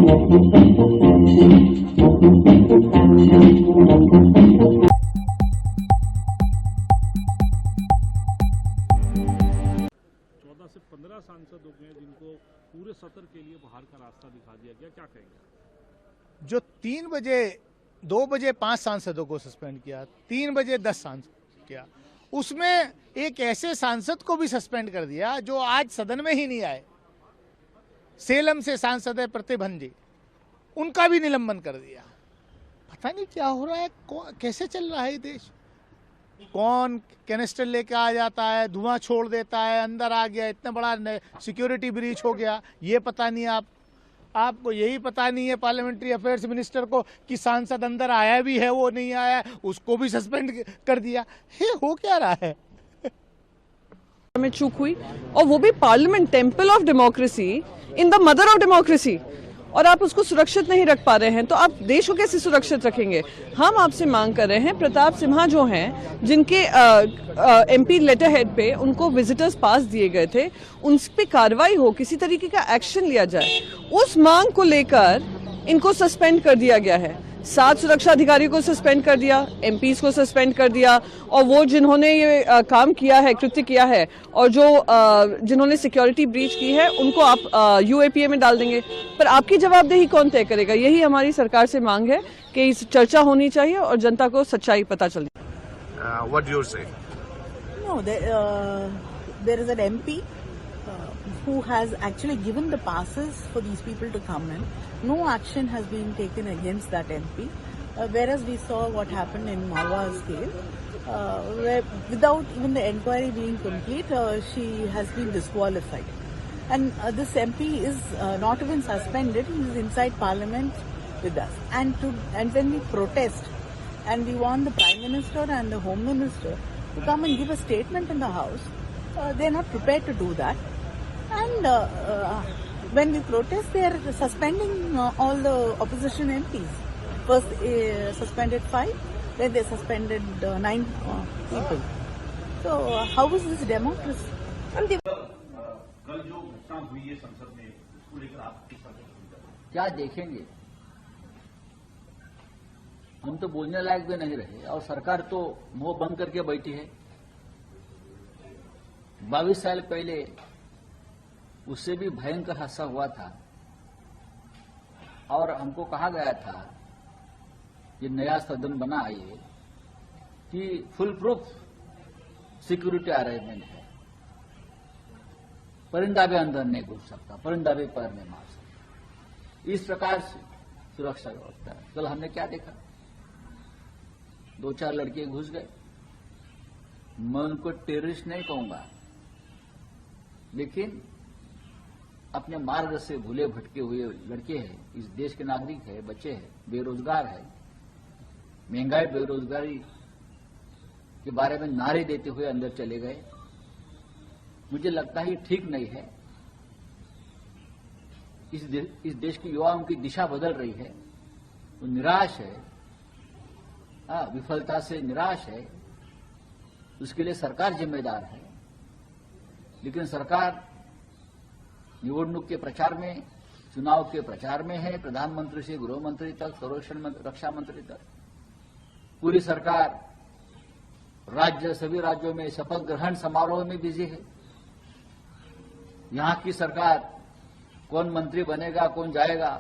से 15 सांसद हो गए जिनको पूरे सत्र के लिए बाहर का रास्ता दिखा दिया गया, क्या कहेंगे? जो 3 बजे 2 बजे 5 सांसदों को सस्पेंड किया, 3 बजे 10 सांसद किया, उसमें एक ऐसे सांसद को भी सस्पेंड कर दिया जो आज सदन में ही नहीं आए। सेलम से सांसद है प्रतिभन जी, उनका भी निलंबन कर दिया। पता नहीं क्या हो रहा है, कैसे चल रहा है ये देश। कौन कैनिस्टर लेके आ जाता है, धुआं छोड़ देता है, अंदर आ गया, इतना बड़ा सिक्योरिटी ब्रीच हो गया, ये पता नहीं। आपको यही पता नहीं है पार्लियामेंट्री अफेयर्स मिनिस्टर को कि सांसद अंदर आया भी है, वो नहीं आया, उसको भी सस्पेंड कर दिया। हे हो क्या रहा है? में चूक हुई, और वो भी parliament, temple of democracy, in the mother of democracy, और आप उसको सुरक्षित नहीं रख पा रहे हैं, तो आप देश को कैसे सुरक्षित रखेंगे? हम आपसे मांग कर रहे हैं, प्रताप सिम्हा जो हैं, जिनके एमपी लेटर हेड पे उनको विजिटर्स पास दिए गए थे, उन पे कार्रवाई हो, किसी तरीके का एक्शन लिया जाए। उस मांग को लेकर इनको सस्पेंड कर दिया गया है। 7 सुरक्षा अधिकारियों को सस्पेंड कर दिया, एमपीज को सस्पेंड कर दिया, और वो जिन्होंने ये काम किया है, कृत्य किया है, और जो जिन्होंने सिक्योरिटी ब्रीच की है, उनको आप यूएपीए में डाल देंगे। पर आपकी जवाबदेही कौन तय करेगा? यही हमारी सरकार से मांग है कि इस चर्चा होनी चाहिए और जनता को सच्चाई पता चले। What do you say? No, there is an MP who has actually given the passes for these people to come in. No action has been taken against that MP, whereas we saw what happened in Malwa's case, where without even the inquiry being complete, she has been disqualified. And this MP is not even suspended; he is inside Parliament with us. And when we protest, and we want the Prime Minister and the Home Minister to come and give a statement in the House, they are not prepared to do that. And when we protest, they are suspending all the opposition MPs. First suspended 5, then they suspended 9 people. So how is this democracy? कल जो घटना हुई है संसद में, उसको लेकर आप क्या देखेंगे? हम तो बोलने लायक भी नहीं रहे, और सरकार तो मुंह बंद करके बैठी है। 22 साल पहले उससे भी भयंकर हादसा हुआ था, और हमको कहा गया था कि नया सदन बना है ये, कि फुल प्रूफ सिक्योरिटी अरेंजमेंट है, परिंदा भी अंदर नहीं घुस सकता, परिंदा भी पैर नहीं मार सकता, इस प्रकार से सुरक्षा व्यवस्था है। कल हमने क्या देखा? 2-4 लड़के घुस गए। मैं उनको टेररिस्ट नहीं कहूंगा, लेकिन अपने मार्ग से भूले भटके हुए लड़के हैं, इस देश के नागरिक है, बच्चे हैं, बेरोजगार है, महंगाई बेरोजगारी के बारे में नारे देते हुए अंदर चले गए। मुझे लगता है ये ठीक नहीं है। इस देश के युवाओं की दिशा बदल रही है, वो निराश है, विफलता से निराश है, उसके लिए सरकार जिम्मेदार है। लेकिन सरकार निवडणूक के प्रचार में, चुनाव के प्रचार में है, प्रधानमंत्री से गृह मंत्री तक, संरक्षण रक्षा मंत्री तक, पूरी सरकार सभी राज्यों में शपथ ग्रहण समारोह में बिजी है। यहां की सरकार कौन मंत्री बनेगा, कौन जाएगा,